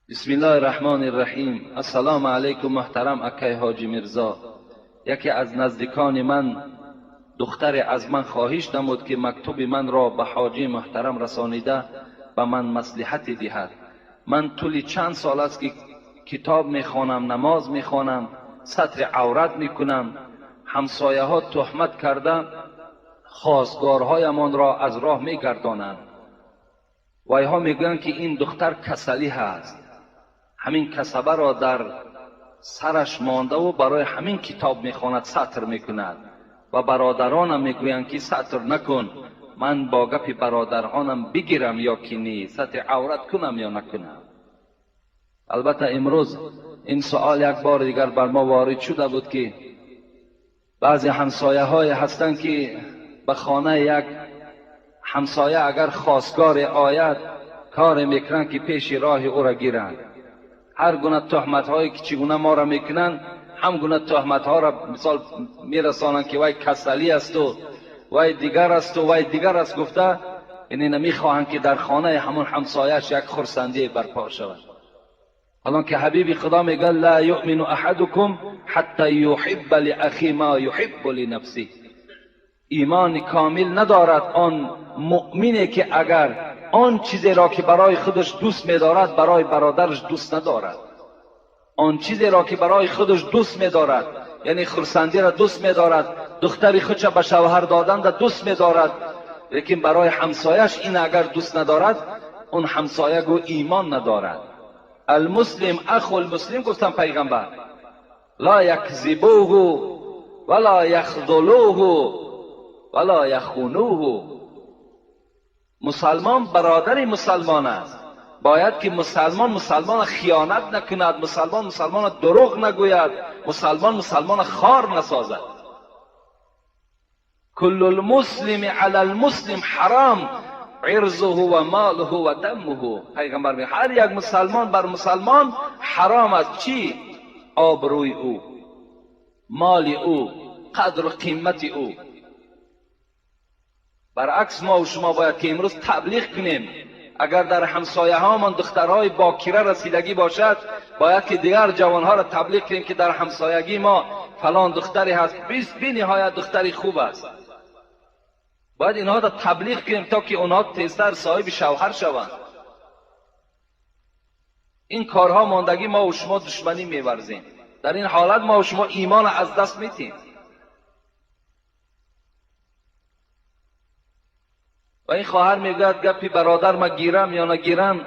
بسم الله الرحمن الرحیم. السلام علیکم محترم اکای حاجی مرزا. یکی از نزدیکان من دختر از من خواهش نمود که مکتوب من را به حاجی محترم رسانیده به من مصلحت دهد. من طول چند سال است که کتاب میخوانم، نماز میخوانم، ستر عورت میکنم. همسایه ها تهمت کرده خواستگارهایمان را از راه میگردانند و اینها میگویند که این دختر کسلی هست. همین کسبه را در سرش مانده و برای همین کتاب میخواند، سطر میکند و برادرانم میگویند که سطر نکن. من با گپ برادرانم بگیرم یا که نی، سطر عورت کنم یا نکنم. البته امروز این سوال یک بار دیگر بر ما وارد شده بود که بعضی همسایه های هستند که به خانه یک همسایه اگر خواستگار آید کار میکنند که پیش راه او را گیرند. هر گونه تهمت هایی که چگونه ما را میکنند، هم گونه تهمت ها را مثال میرسانند که وای کسلی است و وای دیگر است و وای دیگر است گفته، یعنی نمیخواهند که در خانه همون همسایه‌اش یک خرسندی برپا شود. حالا که حبیب خدا میگه لا یؤمن احدکم حتی یحب لاخی ما یحب لنفسه. ایمان کامل ندارد آن مؤمنی که اگر آن چیزی را که برای خودش دوست می‌دارد برای برادرش دوست ندارد. آن چیزی را که برای خودش دوست می‌دارد، یعنی خرسندی را دوست می‌دارد، دختری خودش به شوهر دادن را دوست می‌دارد، لیکن برای همسایش این اگر دوست ندارد، اون همسایه گو ایمان ندارد. المسلم اخو المسلم گفتم پیغمبر، لا یکذبوه ولا یخذلوه ولا یخونوه. مسلمان برادر مسلمان است. باید که مسلمان خیانت نکند، مسلمان دروغ نگوید، مسلمان خار نسازد. کل المسلم علی المسلم حرام عرضه و ماله و دمه. پیغمبر میگه هر یک مسلمان بر مسلمان حرام است. چی؟ آبروی او، مال او، قدر و قیمت او. برعکس ما و شما باید که امروز تبلیغ کنیم. اگر در همسایه هامان دخترهای باکره رسیدگی باشد، باید که دیگر جوانها را تبلیغ کنیم که در همسایگی ما فلان دختری هست، بی نهایت دختری خوب است. باید اینها را تبلیغ کنیم تا که اونها تیزتر صاحب شوهر شوند. این کارها ماندگی ما و شما دشمنی می‌ورزیم. در این حالت ما و شما ایمان از دست میدیم. و این خواهر میگوید گپی برادر ما گیرم یا نگیرم،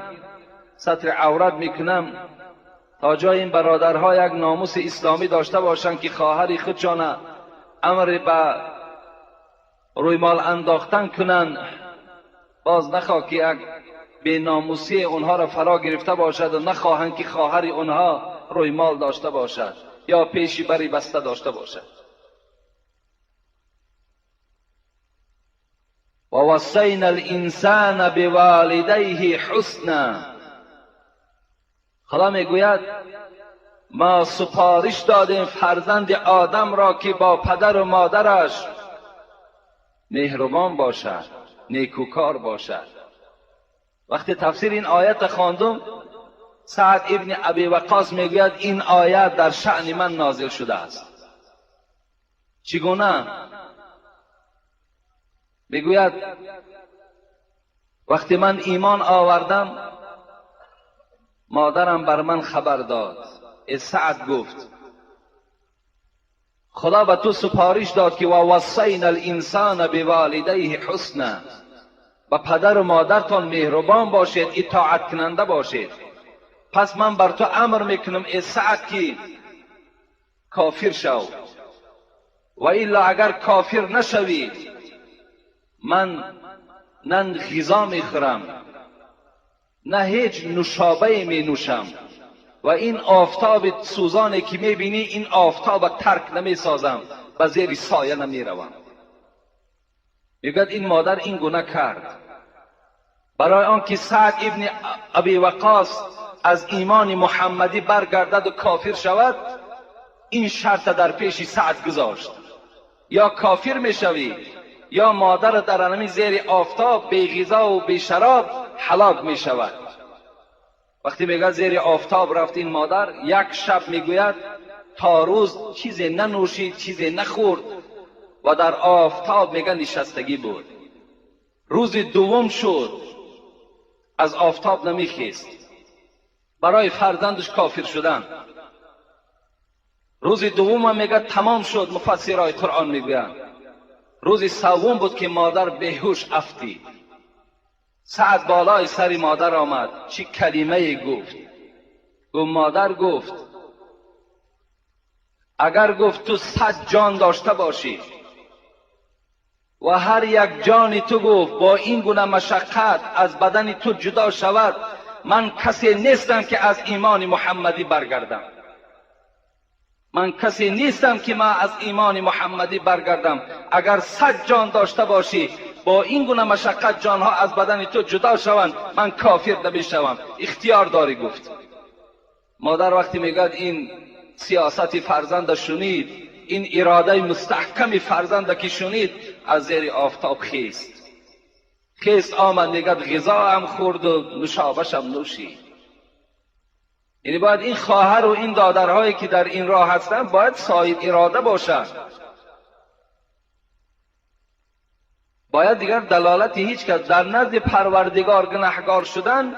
ستر عورت میکنم، تا جای این برادرها یک ناموس اسلامی داشته باشند که خواهری خودشان امر به روی مال انداختن کنند، باز نخواه که یک بی ناموسی اونها را فرا گرفته باشد و نخواهند که خواهر اونها روی مال داشته باشد یا پیشی بری بسته داشته باشد. ووصینا الانسان بوالدیه حسنا. خدا میگوید ما سپارش دادیم فرزند آدم را که با پدر و مادرش مهربان باشد، نیکوکار باشد. وقتی تفسیر این آیت خواندم، سعد ابن ابی وقاص میگوید این آیت در شأن من نازل شده است. چگونه؟ میگوید وقتی من ایمان آوردم مادرم بر من خبر داد. سعد گفت خدا به تو سپارش داد که ووصینا الانسان بوالدیه حسنا، با پدر و مادرتان مهربان باشید، اطاعت کننده باشید. پس من بر تو امر میکنم ای سعد که کافر شو، و الا اگر کافر نشوی من نه غذا میخورم نه هیچ نوشابه می نوشم و این آفتاب سوزانی که میبینی این آفتاب ترک نمی سازم، به زیر سایه نمی روم. میگوید این مادر این گناه کرد برای آنکه سعد ابن ابی وقاص از ایمان محمدی برگردد و کافر شود. این شرط در پیش سعد گذاشت، یا کافر میشوی یا مادر در همین زیر آفتاب بی غذا و بی شراب هلاک می شود. وقتی میگه زیر آفتاب رفت این مادر، یک شب میگوید تا روز چیزی ننوشید، چیزی نخورد و در آفتاب میگه نشستگی بود. روز دوم شد از آفتاب نمیخیست، برای فرزندش کافر شدن. روز دوم هم میگه تمام شد، مفسرای قرآن میگویند روز سوم بود که مادر بیهوش افتید. سعد بالای سر مادر آمد، چی کلمه گفت؟ مادر گفت اگر گفت تو 100 جان داشته باشی و هر یک جان تو گفت با این گونه مشقت از بدن تو جدا شود، من کسی نیستم که از ایمان محمدی برگردم. من کسی نیستم که من از ایمان محمدی برگردم. اگر 100 جان داشته باشی با این گونه مشقت جانها از بدن تو جدا شوند، من کافر نمیشوم. اختیار داری گفت. مادر وقتی میگد این سیاست فرزند شنید، این اراده مستحکم فرزند که شنید، از زیر آفتاب خیست آمد میگد غذا هم خورد و نوشابش هم نوشید. یعنی باید این خواهر و این دادرهایی که در این راه هستند باید صاحب اراده باشند. باید دیگر دلالت هیچ کس در نزد پروردگار گناهکار شدن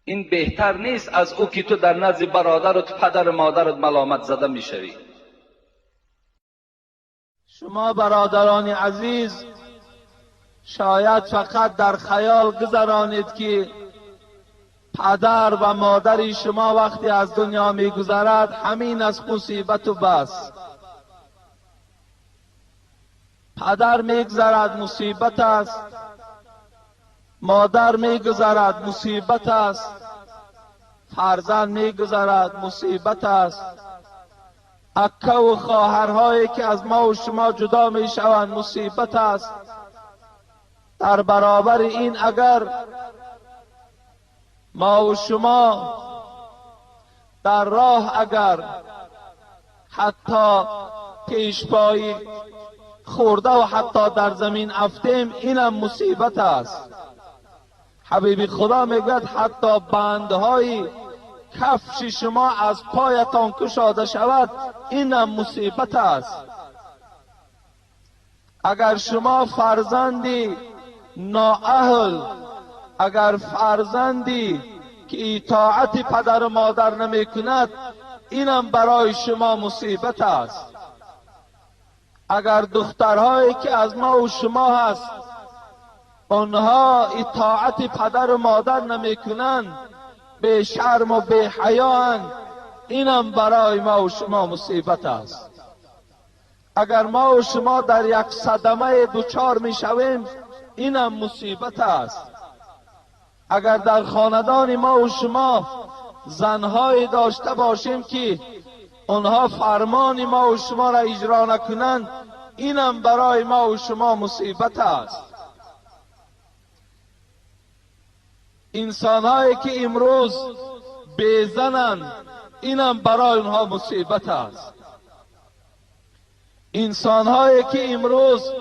این بهتر نیست از او که تو در نزد برادرت، پدر مادرت ملامت زده میشوی. شما برادران عزیز شاید فقط در خیال گذرانید که پدر و مادر شما وقتی از دنیا میگذرد همین از مصیبت و بس. پدر میگذرد مصیبت است، مادر میگذرد مصیبت است، فرزند میگذرد مصیبت است. اکه و خواهرهایی که از ما و شما جدا میشوند مصیبت است. در برابر این اگر ما و شما در راه اگر حتی پیشپایی خورده و حتی در زمین افتیم، اینم مصیبت است. حبیب خدا میگوید حتی بندهای کفش شما از پایتان کشاده شود، اینم مصیبت است. اگر شما فرزندی نااهل، اگر فرزندی که اطاعت پدر و مادر نمی کند، اینم برای شما مصیبت است. اگر دخترهایی که از ما و شما هست آنها اطاعت پدر و مادر نمی کنند، به شرم و به حیااند، اینم برای ما و شما مصیبت است. اگر ما و شما در یک صدمه دوچار می شویم، اینم مصیبت است. اگر در خاندان ما و شما زنهایی داشته باشیم که آنها فرمان ما و شما را اجرا نکنند، اینم برای ما و شما مصیبت است. انسانهایی که امروز بیزنند، اینم برای اونها مصیبت است. انسانهایی که امروز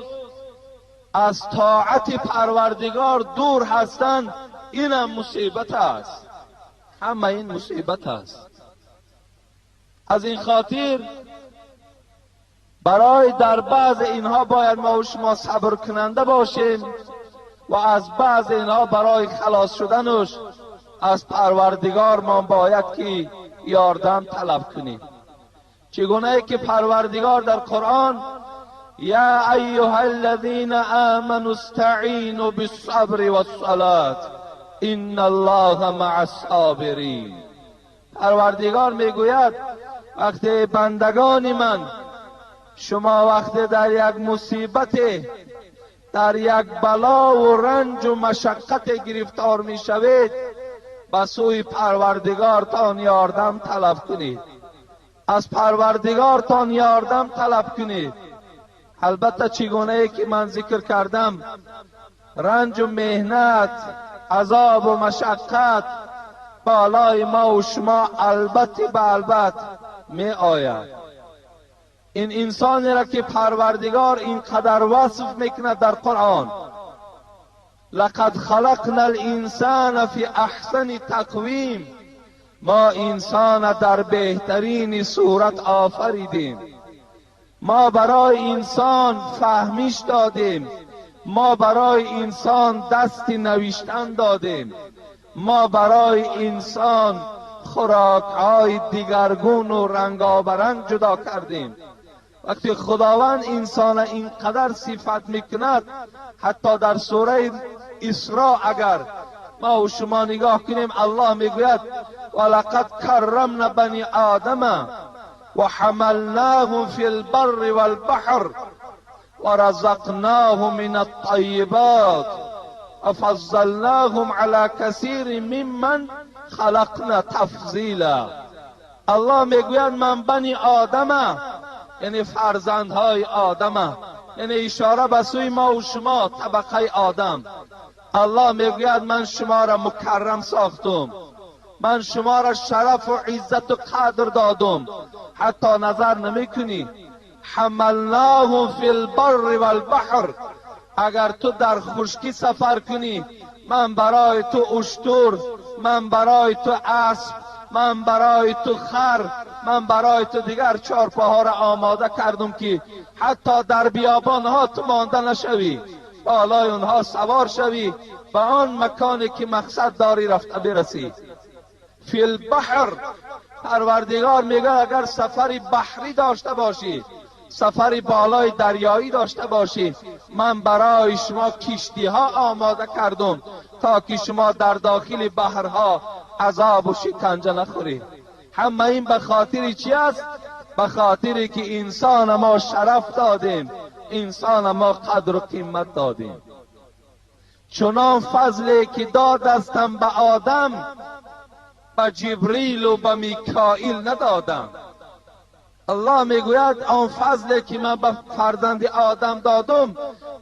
از طاعت پروردگار دور هستند، اینم مصیبت است. همه این مصیبت است. از این خاطر برای در بعض اینها باید ما و شما صبر کننده باشیم و از بعض اینها برای خلاص شدنش از پروردگار ما باید که یاردم طلب کنیم. چگونه که پروردگار در قرآن یا ایها الذین آمنوا استعینوا بالصبر والصلاة ان الله مع الصابرین. پروردگار میگوید وقتی بندگان من شما وقتی در یک مصیبت، در یک بلا و رنج و مشقت گرفتار می شوید، به سوی پروردگارتان یاردم طلب کنید. از پروردگارتان یاردم طلب کنید. البته چگونه که من ذکر کردم، رنج و مهنت، عذاب و مشقت بالای ما و شما البته به البته می آید. این انسانی را که پروردگار اینقدر وصف میکند در قرآن، لقد خلقنا الانسان فی احسن تقویم، ما انسان در بهترین صورت آفریدیم. ما برای انسان فهمیش دادیم، ما برای انسان دست نوشتن دادیم، ما برای انسان خوراک‌های دیگرگون و رنگارنگ جدا کردیم. وقتی خداوند انسان اینقدر صفت میکند، حتی در سوره اسراء اگر ما و شما نگاه کنیم، الله میگوید ولقد کرمنا بنی آدم و حملناهم فی البر والبحر ورزقناهم من الطیبات وفضلناهم على کثیر ممن خلقنا تفضیلا. الله میگوید من بنی آدم، یعنی فرزندهای آدم، یعنی اشاره به سوی ما و شما طبقه آدم. الله میگوید من شما را مکرم ساختم، من شما را شرف و عزت و قدر دادم، حتی نظر نمیکنی. حملناه فی البر والبحر، اگر تو در خشکی سفر کنی، من برای تو اشتر، من برای تو اسب، من برای تو خر، من برای تو دیگر چارپاها را آماده کردم که حتی در بیابان ها تو مانده نشوی، بالای اونها سوار شوی، به آن مکانی که مقصد داری رفته برسی. فی البحر، پروردگار میگه اگر سفری بحری داشته باشی، سفری بالای دریایی داشته باشی، من برای شما کشتی ها آماده کردم تا که شما در داخل بحرها عذاب و شکنجه نخورید. همه این به خاطر چی است؟ به خاطری که انسان ما شرف دادیم، انسان ما قدر و قیمت دادیم. چنان فضلی که داد استم به آدم، به جبریل و به میکائیل ندادم. الله میگوید آن فضلی که من به فرزند آدم دادم،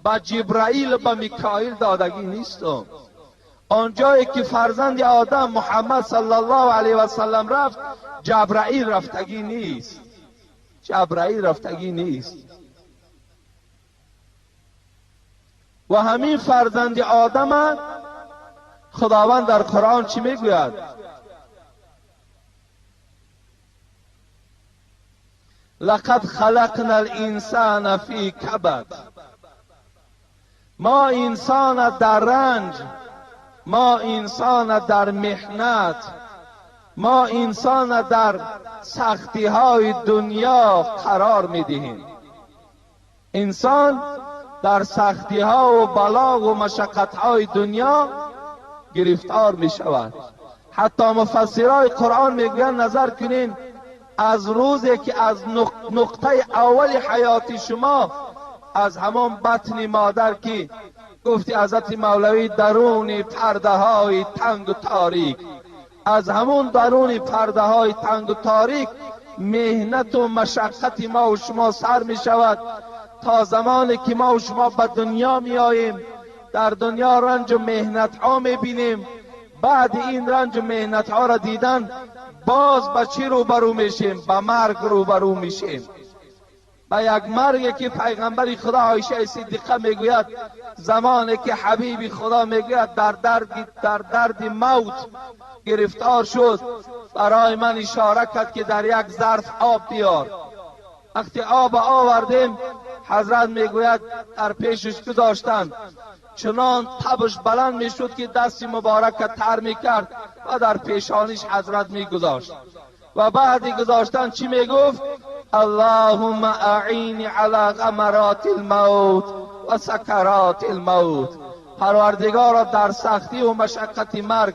به جبرائیل و به میکائیل دادگی نیستم. آنجایی که فرزند آدم محمد صلی الله علیه و سلم رفت، جبرائیل رفتگی نیست، جبرائیل رفتگی نیست. و همین فرزند آدم خداوند در قرآن چی میگوید؟ لقد خلقنا الانسان فی کبد، ما انسان در رنج، ما انسان در محنت، ما انسان در سختی های دنیا قرار میدهیم. انسان در سختی ها و بلا و مشقت های دنیا گرفتار می شود. حتی مفسرای قرآن میگن نظر کنین، از روزی که از نقطه اول حیات شما، از همان بطن مادر که گفتی حضرت مولوی درون پرده های تنگ و تاریک، از همون درون پرده های تنگ و تاریک مهنت و مشقت ما و شما سر می شود تا زمانی که ما و شما به دنیا می آییم. در دنیا رنج و مهنت ها می بینیم، بعد این رنج و مهنت ها را دیدن باز به چی روبرو میشیم؟ به مرگ روبرو میشیم. به یک مرگی که پیغمبر خدا عایشه صدیقه میگوید زمانی که حبیب خدا میگوید در درد موت گرفتار شد، برای من اشاره کرد که در یک ظرف آب بیار. وقتی آب آوردیم، حضرت میگوید در پیشش گذاشتن، چنان تبش بلند میشد که دست مبارک تر میکرد و در پیشانیش حضرت میگذاشت و بعد گذاشتن چی میگفت؟ اللهم اعینی علی غمرات الموت و سکرات الموت. پروردگارا در سختی و مشقت مرگ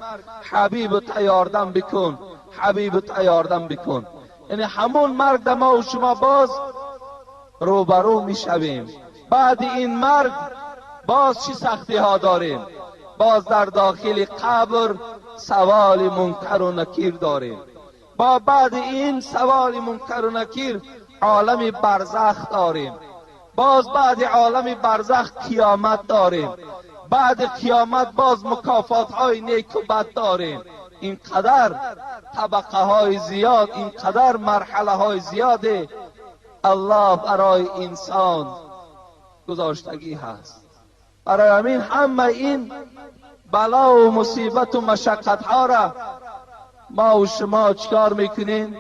حبیب تیاردم بکن، حبیب تیاردم بکن. یعنی همون مرگ در ما و شما باز روبرو میشویم. بعد این مرگ باز چی سختی ها داریم؟ باز در داخل قبر سوال منکر و نکیر داریم. با بعد این سوال منکر و نکیر عالم برزخ داریم. باز بعد عالم برزخ قیامت داریم. بعد قیامت باز مکافات های نیک و بد داریم. اینقدر طبقه های زیاد، اینقدر مرحله های زیاده الله برای انسان گذاشتگی هست. برای همین همه این بلا و مصیبت و مشقت ها را ما و شما چیکار میکنیم؟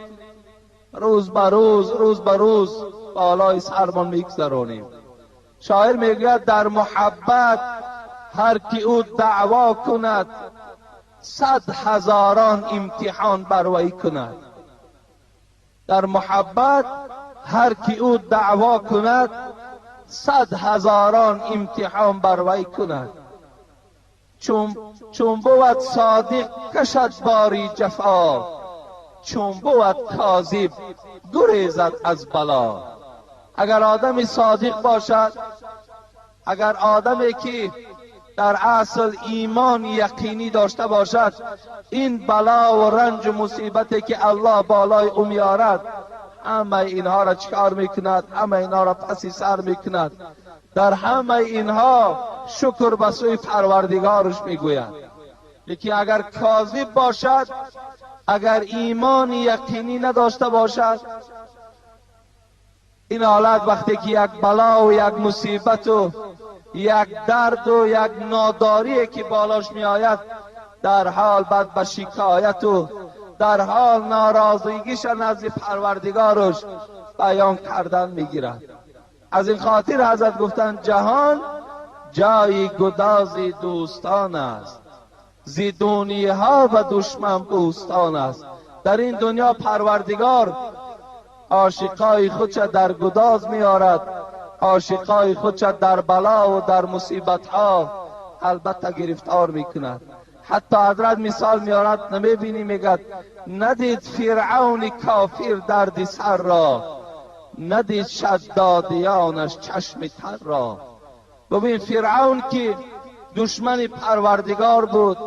روز به روز بالای سرمان میگذرانیم. شاعر میگوید در محبت هر کی او دعوا کند 100,000 امتحان بر وی کند. در محبت هر کی او دعوا کند 100,000 امتحان بر وی کند. چون بود صادق کشد باری جفا، چون بود کاذب گریزد از بلا. اگر آدمی صادق باشد، اگر آدمی که در اصل ایمان یقینی داشته باشد، این بلا و رنج و مصیبتی که الله بالای او میارد همه اینها را چکار میکند؟ همه اینها را پسی سر میکند. در همه اینها شکر به سوی پروردگارش میگوید. لیکن اگر کاذب باشد، اگر ایمان یقینی نداشته باشد، این حالت وقتی که یک بلا و یک مصیبت و یک درد و یک ناداری که بالاش می آید، در حال بعد به شکایت و در حال ناراضگیش نزد پروردگارش بیان کردن می گیرد. از این خاطر حضرت گفتند جهان جای گداز دوستان است، زی دنیا ها و دشمن بوستان است. در این دنیا پروردگار عاشقای خودش در گداز می آرد، عاشقای خودش در بلا و در مصیبت ها البته گرفتار می کند. حتی حضرت مثال می آرد، نمی بینی میگد ندید فرعون کافر درد سر را، ندید شدادیانش چشم تر را. ببین فرعون که دشمن پروردگار بود،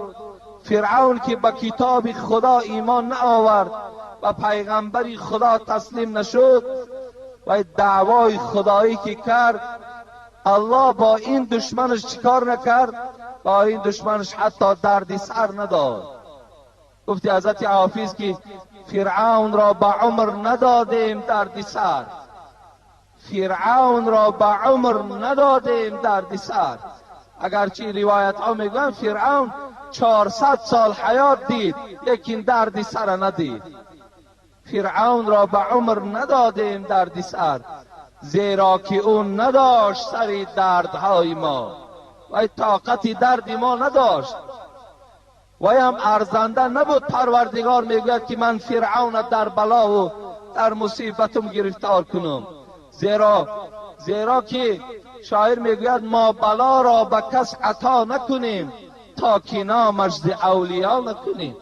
فرعون که به کتاب خدا ایمان نه آورد و پیغمبری خدا تسلیم نشد و دعوای خدایی که کرد، الله با این دشمنش چیکار نکرد؟ با این دشمنش حتی دردی سر نداد. گفتی حضرت حافظ که فرعون را به عمر ندادیم دردی سر، فرعون را به عمر ندادیم دردی سر. اگرچه روایت ها میگن فرعون 400 سال حیات دید لیکن دردی سر ندید. فرعون را به عمر ندادیم دردی سر، زیرا که اون نداشت سری دردهای ما و طاقت درد ما نداشت و هم ارزنده نبود. پروردگار میگوید که من فرعون در بلا و در مصیبتم گرفتار کنم، زیرا که شاعر میگوید ما بلا را به کس عطا نکنیم تا که نامش ز اولیا نکنیم.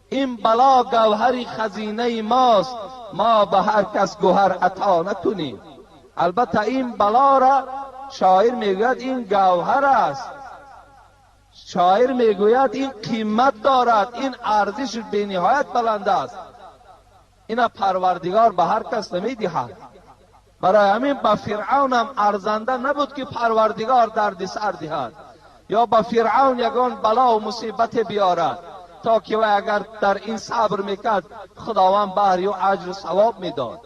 این بلا گوهر خزینه ماست، ما به هر کس گوهر عطا نکنیم. البته این بلا را شاعر میگوید این گوهر است، شاعر میگوید این قیمت دارد، این ارزش بی نهایت بلند است، این پروردگار به هر کس نمیدهد. برای همین به فرعون هم ارزنده نبود که پروردگار درد سر دهد یا به فرعون یگان بلا و مصیبت بیارد تا که و اگر در این صبر میکرد خداوند بهری و اجر و ثواب میداد.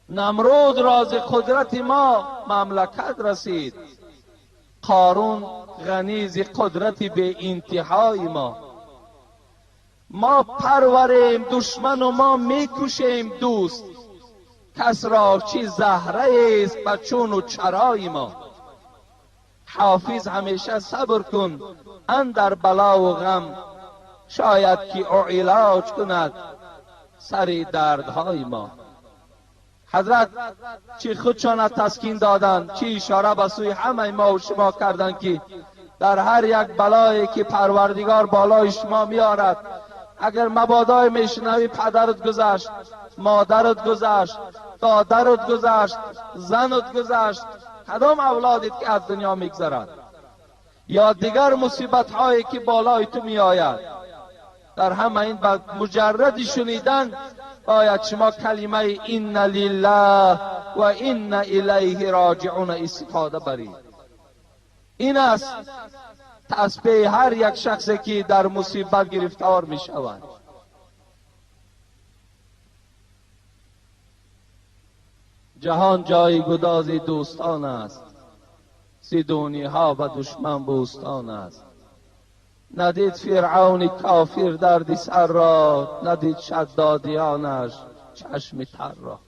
نمرود راز قدرت ما مملکت رسید، قارون غنی ز قدرت به انتهای ما. ما پروریم دشمن و ما میکشیم دوست، کس را چی زهره است بچون و چرای ما. حافظ همیشه صبر کن اندر بلا و غم، شاید که او علاج کند سر دردهای ما. حضرت چی خودشان تسکین دادند، چی اشاره به سوی همه ما و شما کردند که در هر یک بلایی که پروردگار بالای شما میارد، اگر مبادای میشنوی پدرت گذشت، مادرت گذشت، دادرت گذشت، زنت گذشت، کدام اولادت که از دنیا میگذرد، یا دیگر مصیبت هایی که بالای تو می آید، در همه این مجرد شنیدن باید شما کلمه این لله و این الیه راجعون استفاده برید. این است تسبیح هر یک شخصی که در مصیبت گرفتار می شود. جهان جای گداز دوستان است، زیدونی ها و دشمن بوستان است. ندید فرعون کافر دردی سر را، ندید شدادیانش چشم تر را.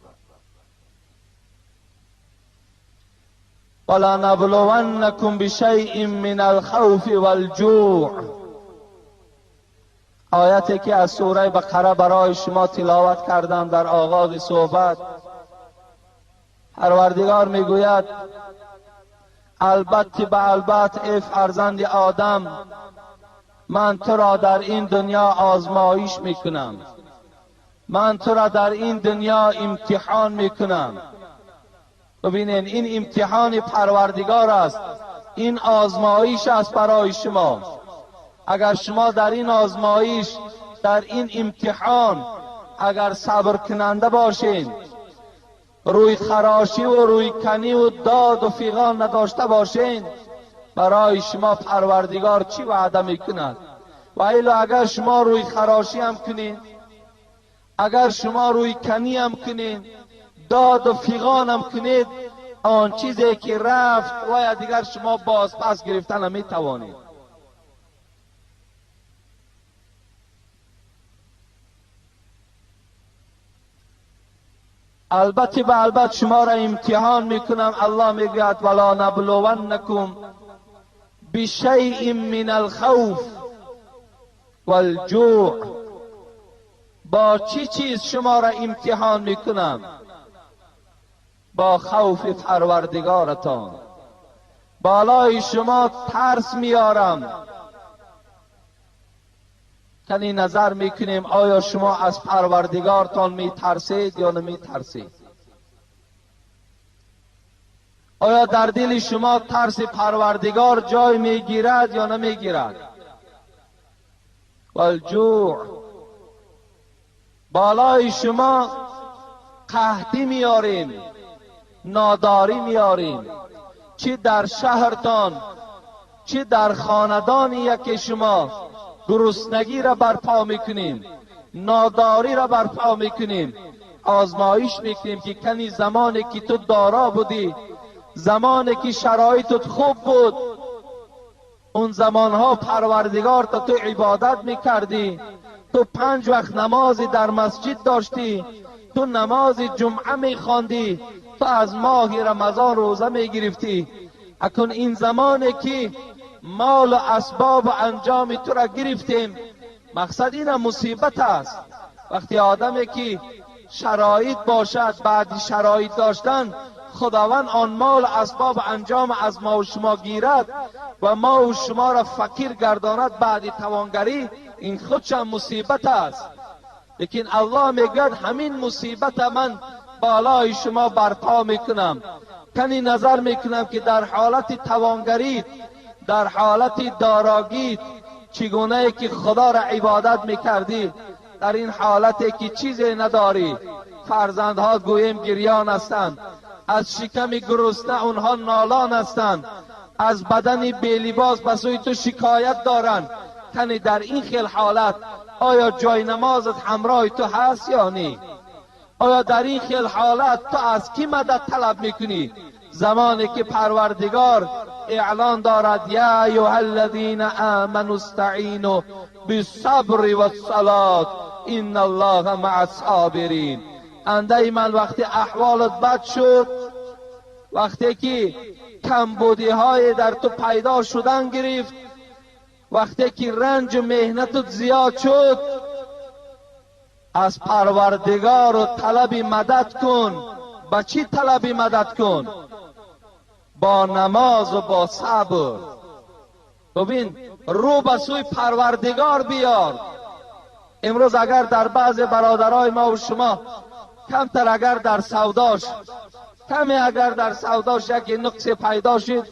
ولنبلونکم بشیء من الخوف والجوع. آیتی که از سوره بقره برای شما تلاوت کردم در آغاز صحبت، پروردگار میگوید البته به البته ای فرزند آدم، من تو را در این دنیا آزمایش میکنم، من تو را در این دنیا امتحان میکنم. ببینین این امتحان پروردگار است، این آزمایش است برای شما. اگر شما در این آزمایش، در این امتحان اگر صبر کننده باشین، روی خراشی و روی کنی و داد و فیغان نداشته باشین، برای شما پروردگار چی وعده میکند؟ و ایلا اگر شما روی خراشی هم کنین، اگر شما روی کنی هم کنین، داد و فیغان هم کنید، آن چیزی که رفت و دیگر شما باز پس گرفتن هم میتوانید. البته به البته شما را امتحان میکنم. الله میگوید ولا نبلونکم بشیء من الخوف والجوع. با چی چیز شما را امتحان میکنم؟ با خوف پروردگارتان. بالای شما ترس میارم. کنی نظر میکنیم آیا شما از پروردگارتان میترسید یا نمیترسید؟ آیا در دل شما ترس پروردگار جای میگیرد یا نمیگیرد؟ والجوع. بالای شما قحطی میاریم، ناداری میاریم، چی در شهرتان چی در خاندانی که شما گرسنگی را برپا میکنیم، ناداری را برپا میکنیم، آزمایش میکنیم که کنی زمانی که تو دارا بودی، زمانی که شرایطت خوب بود، اون زمانها پروردگار تو عبادت میکردی، تو 5 وقت نمازی در مسجد داشتی، تو نماز جمعه میخواندی، تو از ماه رمضان روزه میگرفتی. اکنون این زمانی که مال و اسباب و انجام تو را گرفتیم، مقصد این مصیبت است. وقتی آدمی که شرایط باشد، بعد شرایط داشتن خداوند آن مال و اسباب و انجام از ما و شما گیرد و ما و شما را فقیر گرداند بعد توانگری، این خودش مصیبت است. لیکن الله میگوید همین مصیبت من بالای شما برپا میکنم. کنی نظر میکنم که در حالت توانگری، در حالت داراگی چگونه که خدا را عبادت میکردی، در این حالتی که چیزی نداری، فرزندها گویم گریان هستند، از شکم گرسنه اونها نالان هستند، از بدن بی‌لباس به سوی تو شکایت دارند. کنی در این خیل حالت آیا جای نمازت همراه تو هست یا نه؟ آیا در این خیل حالت تو از کی مدد طلب میکنی؟ زمانی که پروردگار اعلان دارد یا ایها الذین آمنوا استعینوا بالصبر والصلاة ان الله مع الصابرین. اندای من وقتی احوالت بد شد، وقتی که کمبودی های در تو پیدا شدن گرفت، وقتی که رنج و مهنتت زیاد شد، از پروردگار و طلب مدد کن. با چی طلب مدد کن؟ با نماز و با صبر. ببین رو به سوی پروردگار بیار. امروز اگر در بعض برادرای ما و شما کمتر اگر در سوداش کمی اگر در سوداش یک نقص پیدا شد،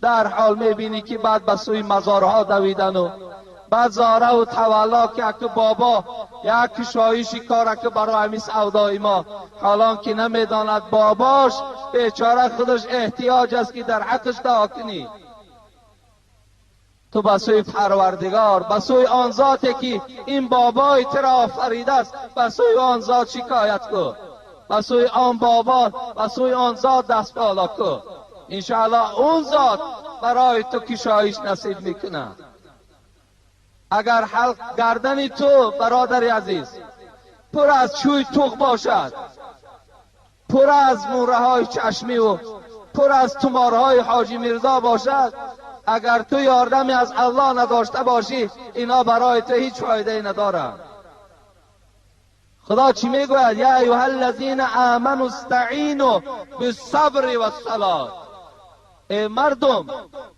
در حال میبینی که بعد به سوی مزارها دویدن و بعد زاره و تولا که اک بابا یک شایشی کار که برای همین سودای ما، حالا که نمیداند باباش بیچاره خودش احتیاج است که در حقش دعا کنی. تو به سوی پروردگار، به سوی آن ذاتی که این بابای تو را آفریده است، به سوی آن ذات شکایت کن، به سوی آن بابا، به سوی آن ذات دست بالا کن. انشاءالله اون ذات برای تو کشایش نصیب میکنه. اگر حلق گردن تو برادر عزیز پر از چوی توق باشد، پر از موره های چشمی و پر از تومارهای حاجی میرزا باشد، اگر تو یاردمی از الله نداشته باشی اینا برای تو هیچ فایده ندارد. خدا چی میگوید؟ یا ایها الذین آمنوا استعینوا بالصبر والصلاة. ای مردم،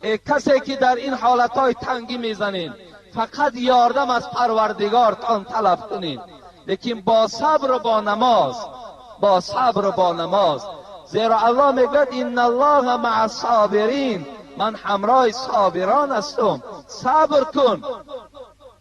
ای کسی که در این حالتهای تنگی میزنین، فقط یاردم از پروردگارتان طلب کنین، لیکن با صبر و با نماز، با صبر و با نماز. زیرا الله میگوید ان الله مع الصابرین، من همراه صابران هستم. صبر کن،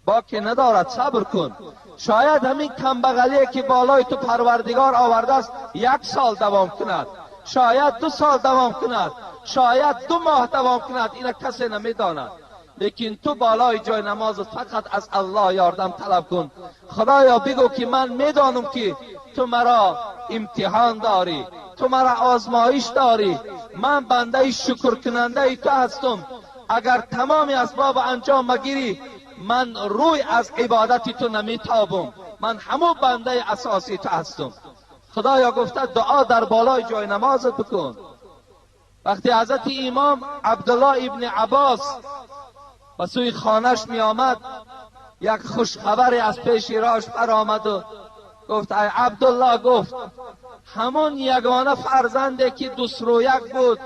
باکی ندارد، صبر کن. شاید همین کمبغلی که بالای تو پروردگار آورده است 1 سال دوام کند، شاید 2 سال دوام کند، شاید 2 ماه دوام کند، اینا کسی نمیداند. لیکن تو بالای جای نماز فقط از الله یاردم طلب کن. خدایا بگو که من میدانم که تو مرا امتحان داری، تو مرا آزمایش داری، من بنده شکر کننده تو هستم. اگر تمام اسباب انجام مگیری من روی از عبادت تو نمیتابم، من همون بنده اساسی تو هستم. خدایا گفته دعا در بالای جای نمازت بکن. وقتی حضرت امام عبدالله ابن عباس به سوی خانهش می آمد، یک خوشخبری از پیش راش پر آمد و گفت ای عبدالله، گفت همون یگانه فرزنده که دوست رویک بود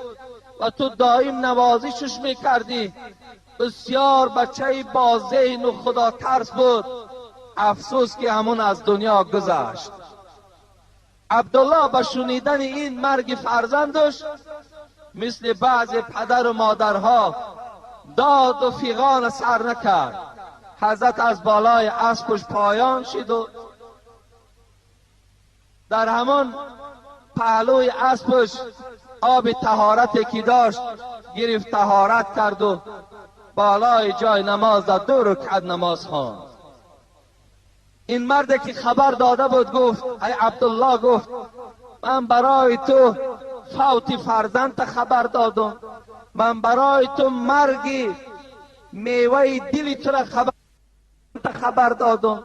و تو دائم نوازشش میکردی، بسیار بچه با ذهن و خدا ترس بود، افسوس که همون از دنیا گذشت. عبدالله به شنیدن این مرگ فرزندش مثل بعض پدر و مادرها داد و فیغان سر نکرد. حضرت از بالای اسبش پایان شد و در همون پهلوی اسبش آب طهارتی که داشت گرفت، طهارت کرد و بالای جای نماز در 2 رکعت نماز خواند. این مرد که خبر داده بود گفت ای عبدالله، گفت من برای تو فوت فرزند خبر دادم، من برای تو مرگ میوه دل تو را خبر دادم،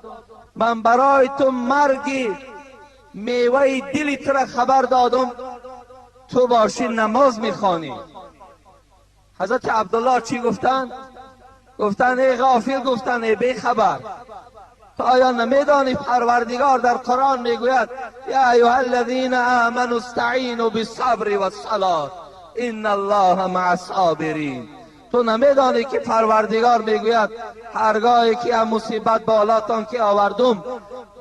من برای تو مرگ میوه دل تو را خبر دادم، تو باشی نماز میخوانی. حضرت عبدالله چی گفتن؟ گفتن ای غافل، گفتن ای بی خبر، تو آیا نمیدانی پروردگار در قرآن میگوید یا ایها الذین آمنوا استعینوا بالصبر والصلاة ان الله مع الصابرین. تو نمیدانی که پروردگار میگوید هرگاهی که هم مصیبت بالاتان که آوردم،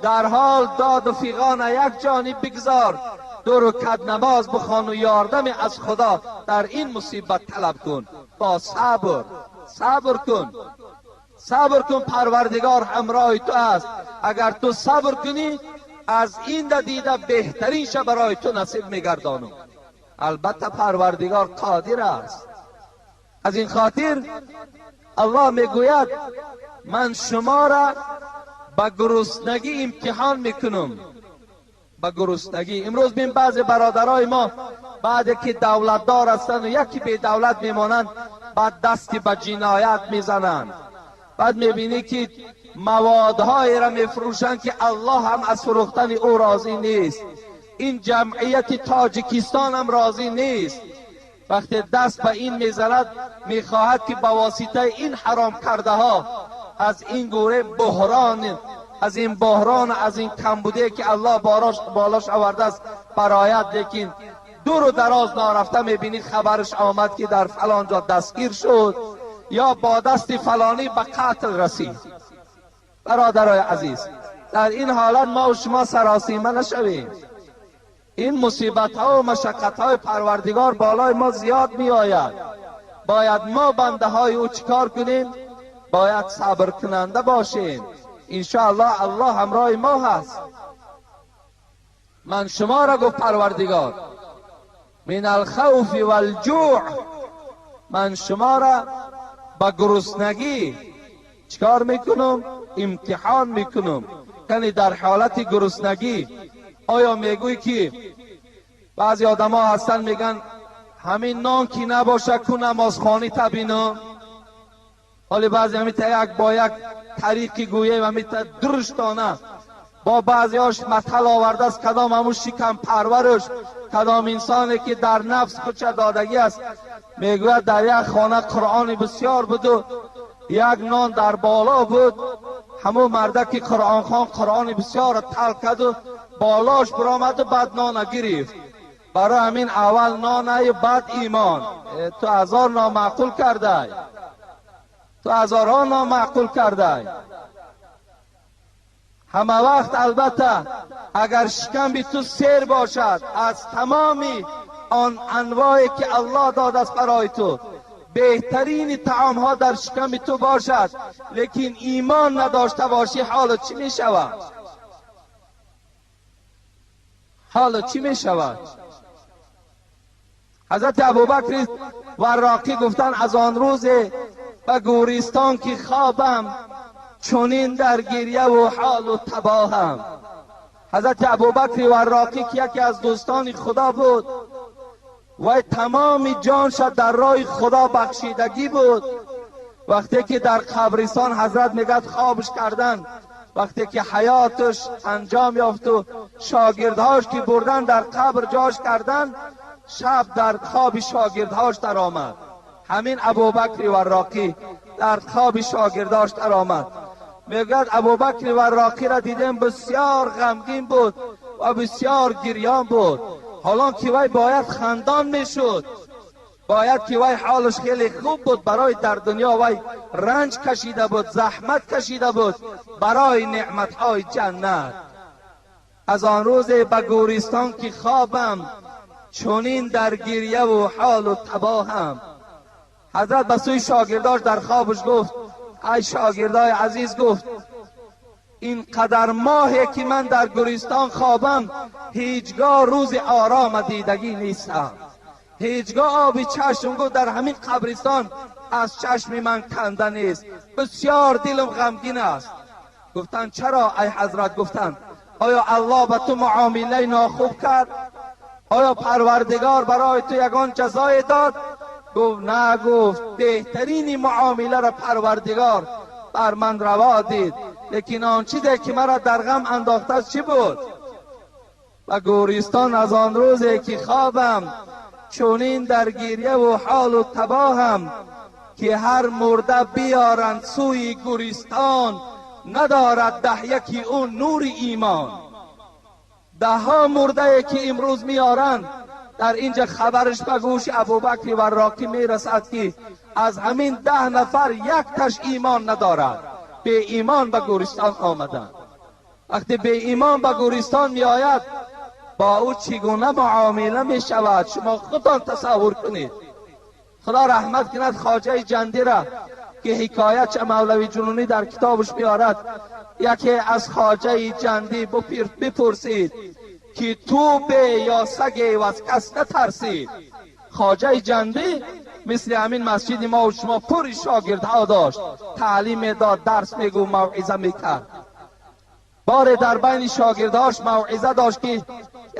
در حال داد و فیغان یک جانب بگذار، 2 رکعت نماز بخوان و یاردم از خدا در این مصیبت طلب کن. با صبر، صبر کن، صبر کن، پروردگار همراه تو است. اگر تو صبر کنی از این دیده بهترین شب برای تو نصیب میگردانم. البته پروردگار قادر است. از این خاطر الله میگوید من شما را به گرسنگی امتحان میکنم، به گرسنگی. امروز بین بعض برادرای ما بعد که دولتدار هستند و یکی به دولت میمانند بعد دستی به جنایت میزنند. بعد میبینی که موادهایی را میفروشند که الله هم از فروختن او راضی نیست، این جمعیت تاجیکستان هم راضی نیست. وقتی دست به این میزند میخواهد که با واسطه این حرام کرده ها از این گوره بحران، از این بحران، از این کمبودی که الله بالاش آورده است برایت، لیکن دور و دراز نارفته میبینی خبرش آمد که در فلان جا دستگیر شد یا با دست فلانی به قتل رسید. برادرای عزیز، در این حالت ما و شما سراسیمه نشویم. این مصیبت ها و مشقت های پروردگار بالای ما زیاد می آید. باید ما بنده های او چیکار کنیم؟ باید صبر کننده باشیم. انشاءالله الله همراه ما هست. من شما را گفت پروردگار من الخوف والجوع، من شما را با گرسنگی چیکار میکنم؟ امتحان میکنم. یعنی در حالت گرسنگی آیا میگوی که بعضی آدم ها هستن میگن همین نان کی نباشه که نمازخوانی تبینم، ولی بعضی همین تا یک با یک طریقی گویه و همین تا درشتانه با بعضی هاش مثل آورده است. کدام همون شکم پرورش، کدام انسانی که در نفس خودش دادگی است، میگوید در یک خانه قرآن بسیار بود و یک نان در بالا بود. همون مرده که قرآن خوان قرآن بسیار تل کرد و بالاش برآمد و بعد نان گرفت. برای همین اول نان بعد ایمان. تو هزار نامعقول کرده، تو هزارها نامعقول کرده. همه وقت البته اگر شکم بی تو سیر باشد از تمامی آن انواعی که الله داده است برای تو، بهترین طعام ها در شکم تو باشد، لیکن ایمان نداشته باشی، حالت چی می شود؟ حالت چی می شود؟ حضرت ابوبکر وراقی گفتن از آن روز به گورستان که خوابم چونین در گریه و حال و تباهم. حضرت ابوبکر وراقی که یکی از دوستان خدا بود و تمام جانش در راه خدا بخشیدگی بود، وقتی که در قبرستان حضرت میگد خوابش کردن، وقتی که حیاتش انجام یافت و شاگردهاش که بردن در قبر جاش کردن، شب در خواب شاگردهاش در آمد. همین ابوبکر وراقی در خواب شاگردهاش در آمد. میگد ابوبکر وراقی را دیدم بسیار غمگین بود و بسیار گریان بود. حالا که وی باید خندان میشد، باید که وی حالش خیلی خوب بود، برای در دنیا وی رنج کشیده بود، زحمت کشیده بود برای نعمتهای جنت. از آن روز به گورستان که خوابم چونین در گریه و حال و تباهم. حضرت به سوی شاگرداش در خوابش گفت ای شاگردای عزیز، گفت این قدر ماهی که من در گورستان خوابم هیچگاه روز آرام دیدگی نیستم، هیچگاه آبی چشم گفت در همین قبرستان از چشم من کنده نیست، بسیار دلم غمگین است. گفتن چرا ای حضرت؟ گفتن آیا الله به تو معامله ناخوب کرد؟ آیا پروردگار برای تو یگان جزای داد؟ گفت نه. گفت بهترین معامله را پروردگار بر من روا دید، لیکن آن چیزی که مرا در غم انداخته چی بود؟ و گورستان از آن روزی که خوابم چونین در گریه و حال و تباهم، که هر مرده بیارند سوی گورستان، ندارد ده یکی اون نور ایمان. ده ها مرده که امروز میارند، در اینجا خبرش به گوش ابوبکر وراقی میرسد که از همین 10 نفر یک تش ایمان ندارد، به ایمان به گورستان آمدند. وقتی به ایمان به گورستان می آید، با او چگونه معامله می شود شما خودتان تصور کنید. خدا رحمت کند خواجه جندی را که حکایت مولوی جنونی در کتابش میارد. یکی از خواجه جندی بپرسید که تو به یا سگی و از کس نترسید. خواجه جندی مثل همین مسجد ما و شما پر شاگردها داشت، تعلیم داد، درس میگو، موعظه میکرد. بار در بین شاگرداش موعظه داشت که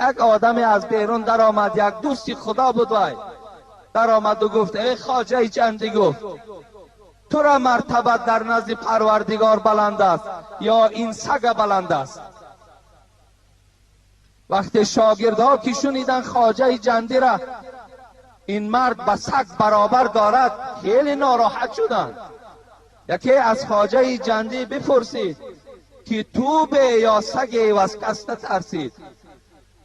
یک آدمی از بیرون در آمد، یک دوستی خدا بود، وای در آمد و گفت ای خواجه جندی، گفت تو را مرتبت در نزد پروردگار بلند است یا این سگ بلند است؟ وقتی شاگردها که شنیدن خواجه جندی را این مرد به سگ برابر دارد، خیلی ناراحت شدند. یکی از خواجه جندی بپرسید که تو به یا سگ و از کس نترسید؟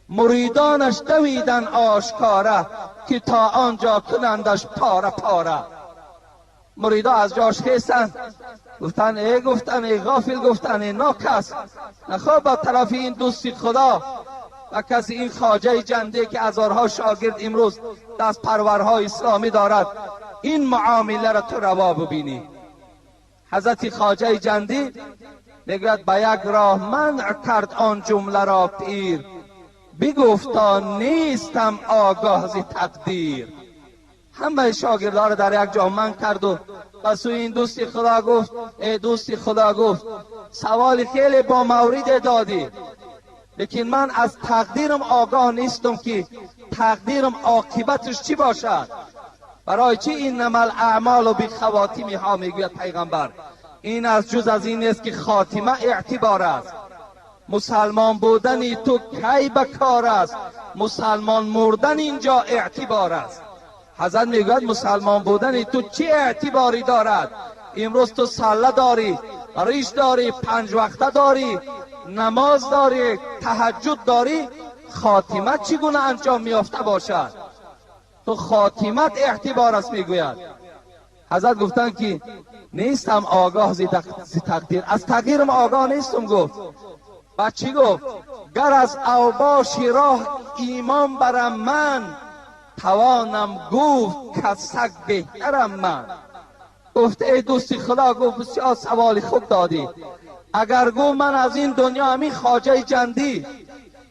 مریدانش دویدن آشکاره که تا آنجا کنندش پاره پاره. مریدا از جاش خیستن، گفتن ای غافل، گفتن ای ناکس، نخواه با طرف این دوستی خدا و کسی این خواجه جندی که هزارها شاگرد امروز دست پرورهای اسلامی دارد، این معامله را تو روا ببینی. حضرت خواجه جندی میگوید به یک راه منع کرد آن جمله را پیر، بگفتا نیستم آگاه ز تقدیر. همه شاگردها را در یک جا منع کرد و به سوی این دوستی خدا گفت ای دوستی خدا، گفت سوال خیلی با مورد دادی، لیکن من از تقدیرم آگاه نیستم که تقدیرم عاقبتش چی باشد. برای چی اینما الاعمال بخواتیمها میگوید پیغمبر؟ این از جز از این است که خاتمه اعتبار است. مسلمان بودن تو کی به کار است، مسلمان مردن اینجا اعتبار است. حضرت میگوید مسلمان بودن تو چه اعتباری دارد؟ امروز تو سله داری، ریش داری، 5 وقته داری، نماز داری، تهجد داری، خاتمت چگونه انجام میافته باشد؟ تو خاتمت اعتبار است. میگوید حضرت گفتن که نیستم آگاه زی تقدیر، از تقدیرم آگاه نیستم. گفت و چی گفت؟ گر از اوباش راه ایمان برم من، توانم گفت که سگ بهترم من. گفت ای دوستی خدا، گفت بسیار سوال خوب دادی. اگر گفت من از این دنیا همین خواجه جندی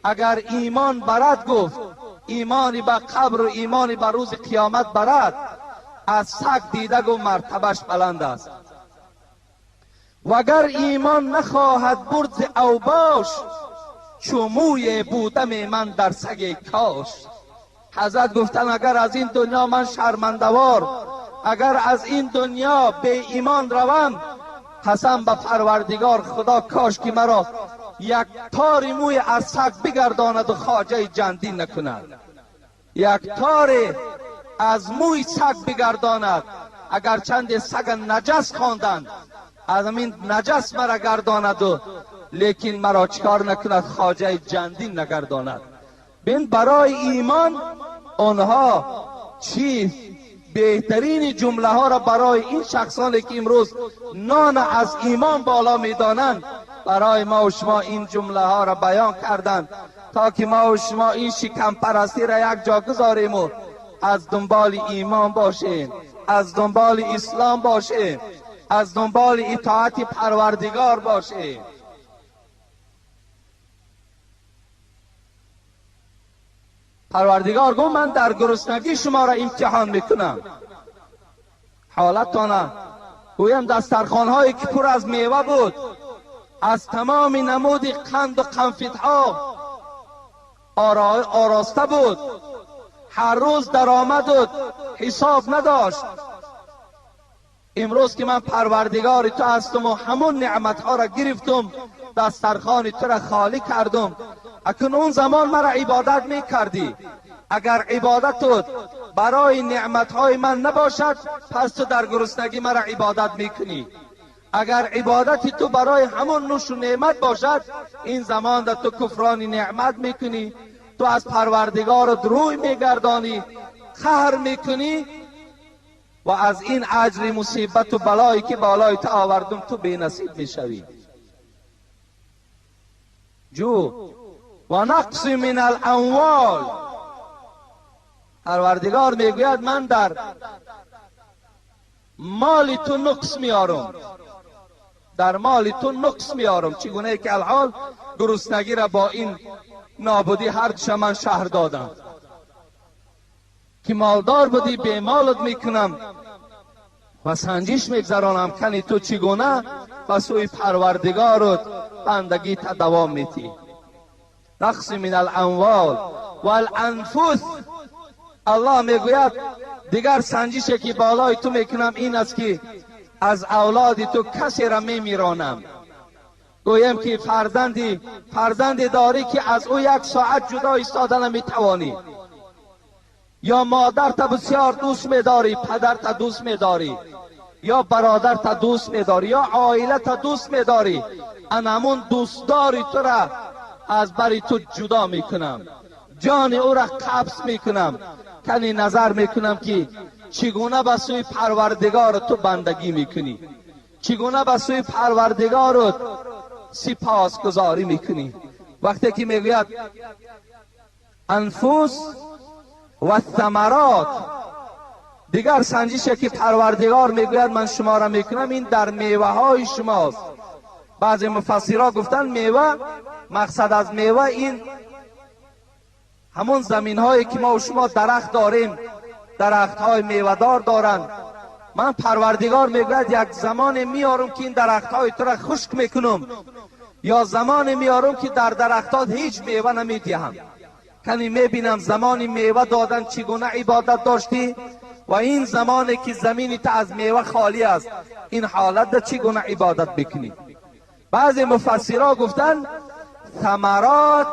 اگر ایمان برد، گفت ایمانی به قبر و ایمانی به روز قیامت برد، از سگ دیده گفت مرتبش بلند است. وگر ایمان نخواهد برد ز اوباش، چوموی بودم من در سگ کاش. حضرت گفتن اگر از این دنیا من شرمندوار، اگر از این دنیا به ایمان روم، قسم به پروردگار خدا کاش که مرا یک تار موی از سگ بگرداند و خواجه جندی نکند. یک تار از موی سگ بگرداند، اگر چند سگ نجس خواندند از همین نجس مرا گرداند و لیکن مرا چکار نکند، خواجه جندی نگرداند. بین برای ایمان آنها چی بهترین جمله ها را برای این شخصانی که امروز نان از ایمان بالا میدانند برای ما و شما این جمله ها را بیان کردند تا که ما و شما این شکم پرستی را یک جا گذاریم و از دنبال ایمان باشیم، از دنبال اسلام باشیم، از دنبال اطاعت پروردگار باشیم. پروردگار گفت من در گرسنگی شما را امتحان میکنم. حالتانه گویم دسترخوان هایی که پر از میوه بود، از تمام نمود قند و قنفت ها آراسته بود، هر روز درآمد بود، حساب نداشت. امروز که من پروردگار تو هستم و همون نعمت ها را گرفتم، دسترخوان تو را خالی کردم. اکنون اون زمان مرا عبادت میکردی. اگر عبادتت برای نعمت های من نباشد، پس تو در گرسنگی مرا عبادت میکنی. اگر عبادت تو برای همون نوش و نعمت باشد، این زمان در تو کفران نعمت میکنی، تو از پروردگار روی میگردانی، قهر میکنی و از این اجر مصیبت و بلایی که بالای تو آوردم تو بی نصیب میشوی. جو و نقص من الاموال، پروردگار میگوید من در مال تو نقص میارم، در مال تو نقص میارم. چگونه که الحال گرسنگی را با این نابودی هر چه من شهر دادم که مالدار بودی به مالت میکنم و سنجش میگذرانم کنی تو چگونه و سوی پروردگارت بندگی تا دوام میتی. نقص من الاموال و الانفس، الله میگوید دیگر سنجشی که بالای تو میکنم این است که از اولاد تو کسی را میمیرانم. گویم که فرزندی داری که از او 1 ساعت جدا ایستادن نمیتوانی، یا مادر تا بسیار دوست میداری، پدر تا دوست میداری، یا برادر تا دوست میداری، یا عائله تا دوست میداری، انمون دوستداری تو را از بری تو جدا میکنم، جان او را قبض میکنم. کنی نظر میکنم که چگونه به سوی پروردگار تو بندگی میکنی، چگونه به سوی پروردگارت سپاسگزاری میکنی. وقتی که میگوید انفس و ثمرات، دیگر سنجشی که پروردگار میگوید من شما را میکنم این در میوه های شماست. بعضی مفسرها گفتن میوه، مقصد از میوه این همون زمین هایی که ما و شما درخت داریم، درخت های میوه دار دارند. من پروردگار میگوید یک زمان میارم که این درخت های تو را خشک میکنم، یا زمان میارم که در درختات هیچ میوه نمیدهم. کنی میبینم زمانی میوه دادن چگونه عبادت داشتی و این زمانی که زمینی تا از میوه خالی است این حالت ده چگونه عبادت بکنی. بعضی مفسرها گفتن ثمرات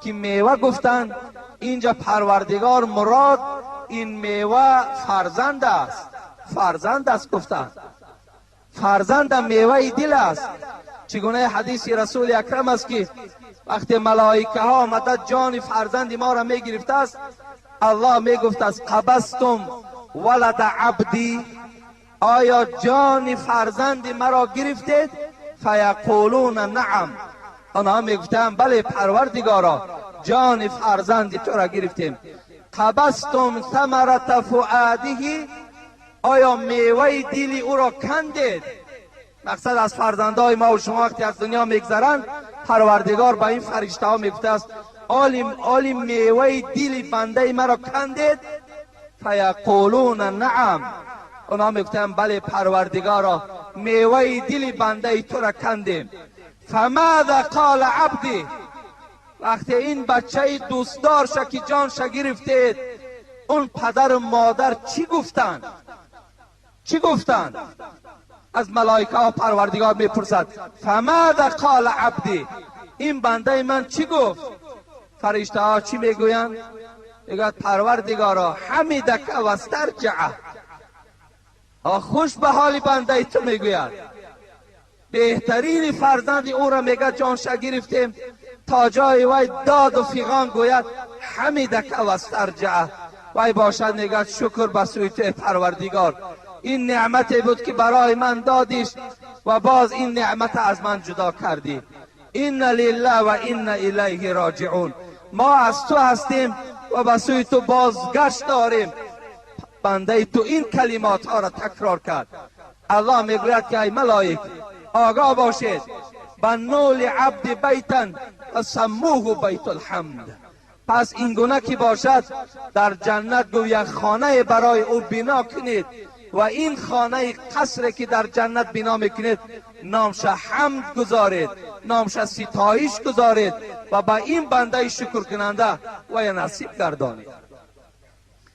که میوه گفتن اینجا پروردگار مراد این میوه فرزند است. فرزند است گفتن، فرزند میوه دل است. چگونه حدیث رسول اکرم است که وقتی ملائکه ها آمده جان فرزند ما را می گرفته است، الله می گفت است قبضتم ولد عبدی، آیا جان فرزند مرا گرفتید؟ فیقولون نعم، آنها می گفتند بله پروردگارا جان فرزند تو را گرفتیم. قبضتم ثمرة فؤاده، آیا میوه دل او را کندید؟ مقصد از فرزندای ما و شما وقتی از دنیا میگذرند پروردگار با این فرشته ها میگفته است آلی میوه دل بنده مرا کندید؟ فیقولون نعم، اونا میگفتن بله پروردگارا میوه دل بنده تو را کندیم. فماذا قال عبدی، وقتی این بچه دوستدار که جانش گرفتید اون پدر و مادر چی گفتند؟ چی گفتند؟ از ملائکه ها پروردگار میپرسد فماذا قال عبدی، این بنده من چی گفت؟ فرشته ها چی میگویند؟ میگوید پروردگارا حمیدک و استرجعه، خوش به حال بنده تو میگوید، بهترین فرزند او را میگه جانش گرفتیم، تا جای وی داد و فیغان گوید حمیدک و استرجعه، وی باشد میگه شکر به سوی تو پروردگار، این نعمتی بود که برای من دادیش و باز این نعمت از من جدا کردی. این لله و این الیه راجعون، ما از تو هستیم و به سوی تو بازگشت داریم. بنده تو این کلمات ها را تکرار کرد. الله میگوید که ای ملائک آگاه باشید، بنوا لعبد بیتا فسموه بیت الحمد، پس این گونه که باشد در جنت گویا خانه برای او بنا کنید و این خانه قصر که در جنت بنا میکنید نامش حمد گذارید، نامش ستایش گذارید و با این بنده شکر کننده و نصیب گردانید.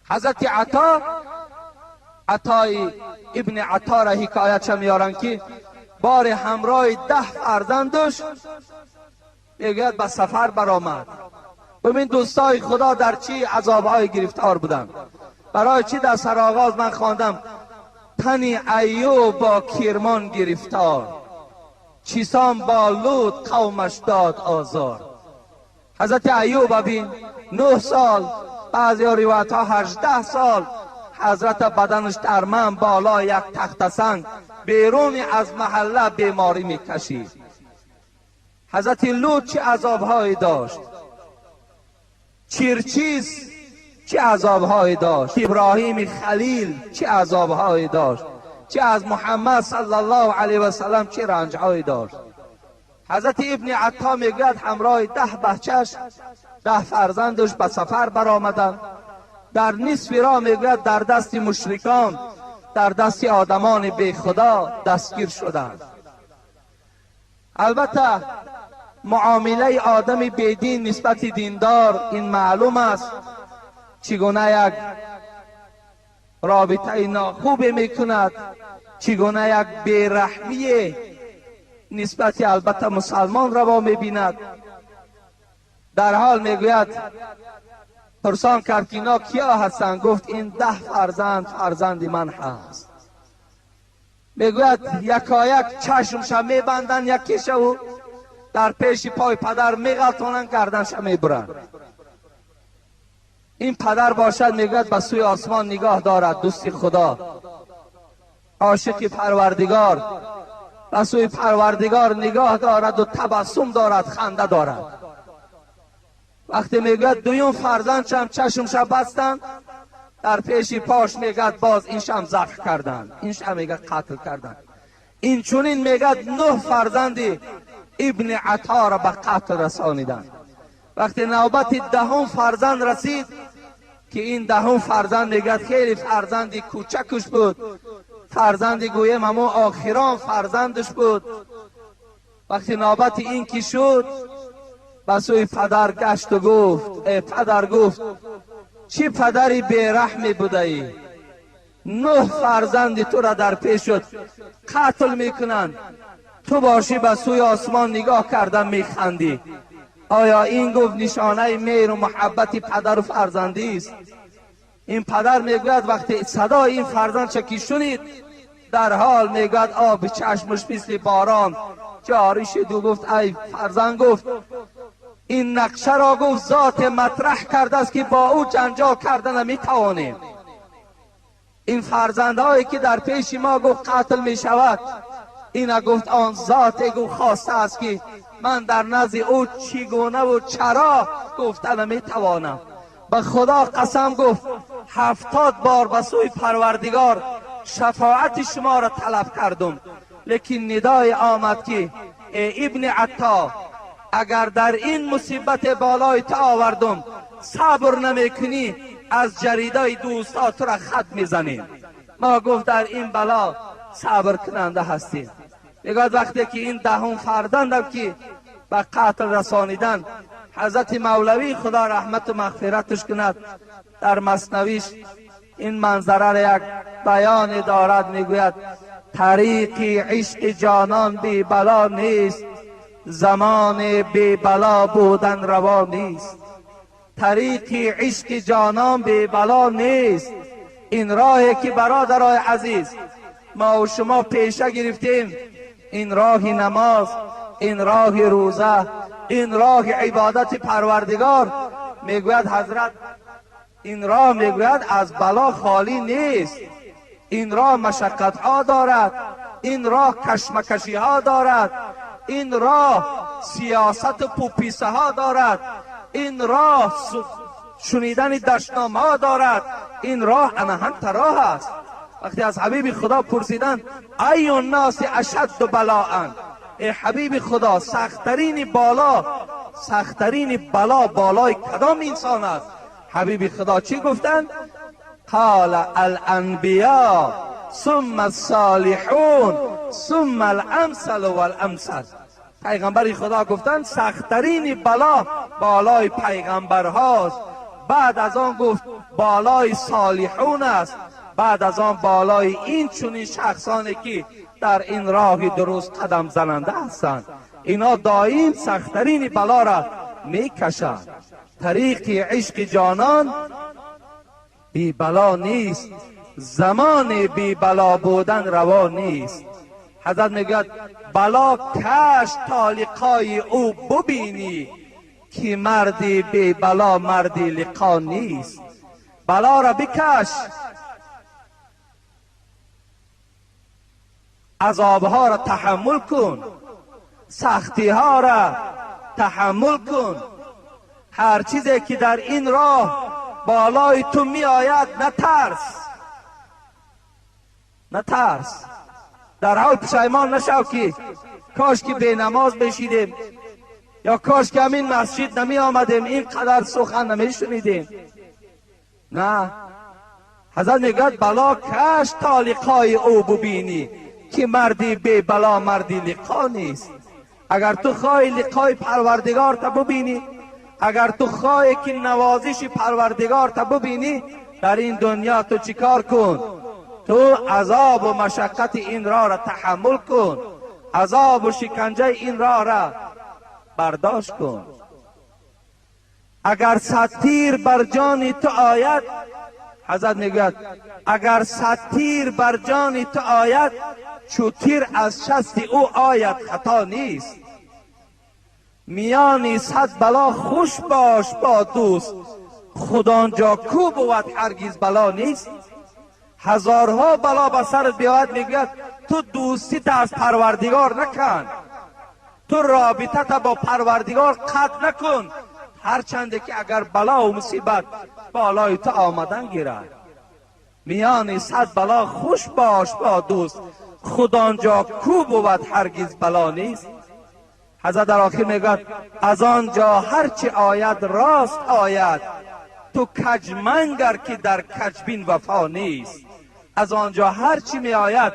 حضرت عطای ابن عطا را حکایت میارن که بار همراه 10 فرزندش میگوید به سفر برآمد. ببین دوستای خدا در چی عذابهای گرفتار بودن. برای چی در سرآغاز من خواندم تنی ایوب با کرمان گرفتار، چیسان با لوط قومش داد آزار. حضرت ایوب ببین 9 سال، بعضی روایت ها 18 سال حضرت بدنش در من بالا یک تخت سنگ بیرون از محله بیماری میکشید. حضرت لوط چه عذابهایی داشت، چیرچیز چه عذابهایی داشت، ابراهیم خلیل چه عذابهایی داشت، چه از محمد صلی الله علیه و سلم چه رنجهایی داشت. حضرت ابن عطا میگوید همراه 10 بچه‌اش 10 فرزندش به سفر برآمدند. در نصف راه میگوید در دست مشرکان، در دست آدمان بی خدا دستگیر شدند. البته معامله آدم بیدین نسبت دیندار این معلوم است چگونه یک رابطه ناخوب میکند، چگونه یک بیرحمی نسبت البته مسلمان را میبیند. در حال میگوید پرسان کرد که اینا کیا هستند؟ گفت این 10 فرزند من هست. میگوید یکایک چشمش میبندن یکیش و در پیش پای پدر میغلطونن گردنش میبرن. این پدر باشد میگوید به سوی آسمان نگاه دارد، دوست خدا عاشق پروردگار به سوی پروردگار نگاه دارد و تبسم دارد، خنده دارد. وقتی میگوید دویم فرزند هم چشمش بستن در پیش پاش میگوید باز اینش هم ذبح کردن، اینش هم میگه قتل کردن. این چونین میگوید 9 فرزند ابن عطا را به قتل رسانیدن. وقتی نوبت 10 فرزند رسید که این 10 فرزند میگوید خیلی فرزندی کوچکش بود، فرزندی گویم همون آخران فرزندش بود، وقتی نوبت این که شد به سوی پدر گشت و گفت پدر گفت چی پدری بیرحمی بوده ای؟ 9 فرزند تو را در پیش شد قتل میکنند، تو باشی به سوی آسمان نگاه کردن میخندی. آیا این گفت نشانه مهر و محبت پدر و فرزندی است؟ این پدر میگوید وقتی صدای این فرزند چکی شنید در حال میگوید آب چشمش مثل باران جاری شد و گفت ای فرزند گفت این نقشه را گفت ذات مطرح کرده است که با او جنجال کردن نمیتوانیم. این فرزندهایی که در پیش ما گفت قتل می شود، این گفت آن ذات گفت خواسته است که من در نزد او چگونه و چرا گفتن نمیتوانم. به خدا قسم گفت 70 بار به سوی پروردگار شفاعت شما را طلب کردم، لیکن ندای آمد که ای ابن عطا اگر در این مصیبت بالای تا آوردم صبر نمیکنی از جریده دوستا تو را خط میزنیم. ما گفت در این بلا صبر کننده هستیم. میگوید وقتی که این 10 فرزند که به قتل رسانیدن، حضرت مولوی خدا رحمت و مغفرتش کند در مثنویش این منظره را یک بیان دارد، میگوید طریق عشق جانان بی بلا نیست، زمان بی بلا بودن روا نیست. طریق عشق جانان بی بلا نیست. این راهی که برادرای عزیز ما و شما پیشه گرفتیم، این راه نماز، این راه روزه، این راه عبادت پروردگار، میگوید حضرت این راه میگوید از بلا خالی نیست. این راه مشقت ها دارد، این راه کشمکشی ها دارد، این راه سیاست و پوپیسه ها دارد، این راه شنیدن دشنام ها دارد، این راه انهنت راه است. وقتی از حبیب خدا پرسیدن ای الناس اشد بلاء، ای حبیب خدا سختترین بلا بالای کدام انسان است؟ حبیب خدا چی گفتند؟ قال الانبیاء ثم الصالحون ثم الامثل والامثل. پیغمبر خدا گفتند سختترین بلا بالای پیغمبر هاست، بعد از آن گفت بالای صالحون است، بعد از آن بالای این چنین شخصانی که در این راه درست قدم زننده هستند. اینا دائم سختترین بلا را میکشند. طریق عشق جانان بی بلا نیست، زمان بی بلا بودن روا نیست. حضرت میگوید بلا کش تا لقای او ببینی، که مردی بی بلا مردی لقا نیست. بلا را بکش، عذابها را تحمل کن، سختی ها را تحمل کن. هر چیزی که در این راه بالای تو می آید نترس. در حال پشیمان نشو که کاش که بی نماز بشیدیم، یا کاش که همین مسجد نمی آمدیم، اینقدر سخن نمی شنیدیم. نه، حضرت میگوید بلا کش تا لقای او ببینی، که مردی بی بلا مردی لقا نیست. اگر تو خواهی لقای پروردگار تا ببینی، اگر تو خواهی که نوازش پروردگار تا ببینی، در این دنیا تو چیکار کن؟ تو عذاب و مشقت این راه را تحمل کن، عذاب و شکنجه این راه را برداشت کن. اگر 100 تیر بر جان تو آید، حضرت میگوید اگر 100 تیر بر جان تو آید، چو تیر از شست او آید خطا نیست. میانی 100 بلا خوش باش با دوست، خدا آنجا کو بود هرگز بلا نیست. هزارها بلا به سرت بیاید، میگوید تو دوستیت از پروردگار نکن، تو رابطت با پروردگار قطع نکن، هرچند که اگر بلا و مصیبت بالای تو آمدن گیرد. میان 100 بلا خوش باش با دوست، خدا آنجا کو بود هرگز بلا نیست. حضرت در آخر میگوید از آنجا هرچی آید راست آید، تو کجمنگر که در کجبین وفا نیست. از آنجا هرچی می آید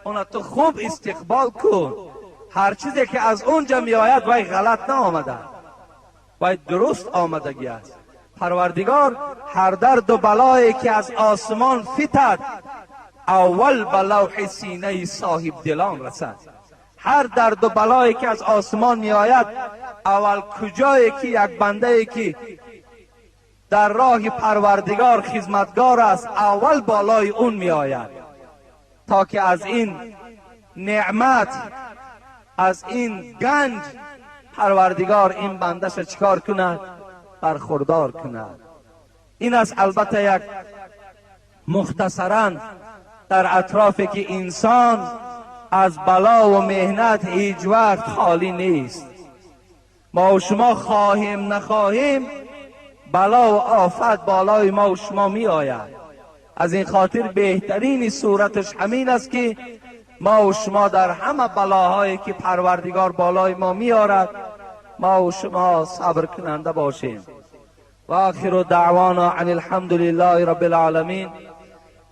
اونا تو خوب استقبال کن. هر چیزی که از اونجا می آید وای غلط نه آمده، وای درست آمدگی است. پروردگار هر درد و بلایی که از آسمان فتد اول به لوح سینه صاحب دلان رسد. هر درد و بلایی که از آسمان می آید اول کجایی که یک بنده که در راه پروردگار خدمتگار است اول بالای اون می آید تا که از این نعمت، از این گنج پروردگار این بندش چیکار کند؟ برخوردار کند. این است البته یک مختصراً در اطرافی که انسان از بلا و مهنت هیچ وقت خالی نیست. ما و شما خواهیم نخواهیم بلا و آفت بالای ما و شما می آید. از این خاطر بهترین صورتش همین است که ما و شما در همه بلاهایی که پروردگار بالای ما می آرد ما و شما صبر کننده باشیم. و آخر دعوانا عن الحمد لله رب العالمین.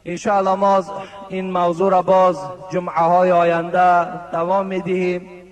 انشاءالله ما این موضوع را باز جمعه های آینده دوام می دهیم.